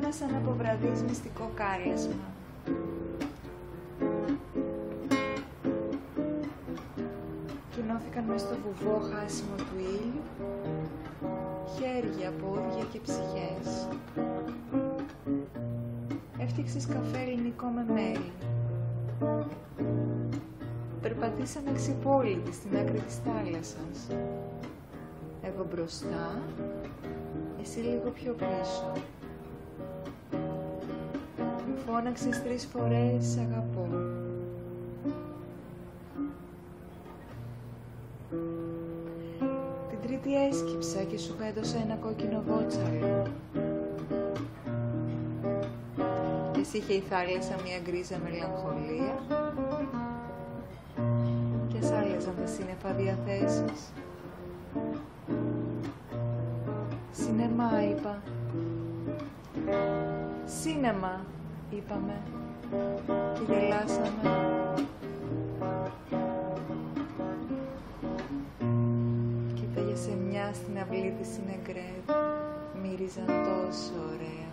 ένα σαν αποβραδείς μυστικό κάλεσμα. Κοινώθηκαν μες στο βουβό χάσιμο του ήλιου, χέρια, πόδια και ψυχές. Έφτιαξες καφέ ελληνικό με μέλι. Περπατήσαμε ξυπόλυτοι στην άκρη της θάλασσας. Εγώ μπροστά, εσύ λίγο πιο πίσω. Μου φώναξες 3 φορές «Σ' αγαπώ». Την τρίτη έσκυψα και σου έδωσα ένα κόκκινο βότσαλο. Εσύ είχε η θάλασσα μια γκρίζα μελαγχολία και σ' άλλαζαν τα σύννεφα διαθέσεις. Σινεμά, είπα. Σίνεμα, είπαμε και γελάσαμε. Κοίταγε σε μια στην αυλή της Σινεγκρέτ, μύριζαν τόσο ωραία.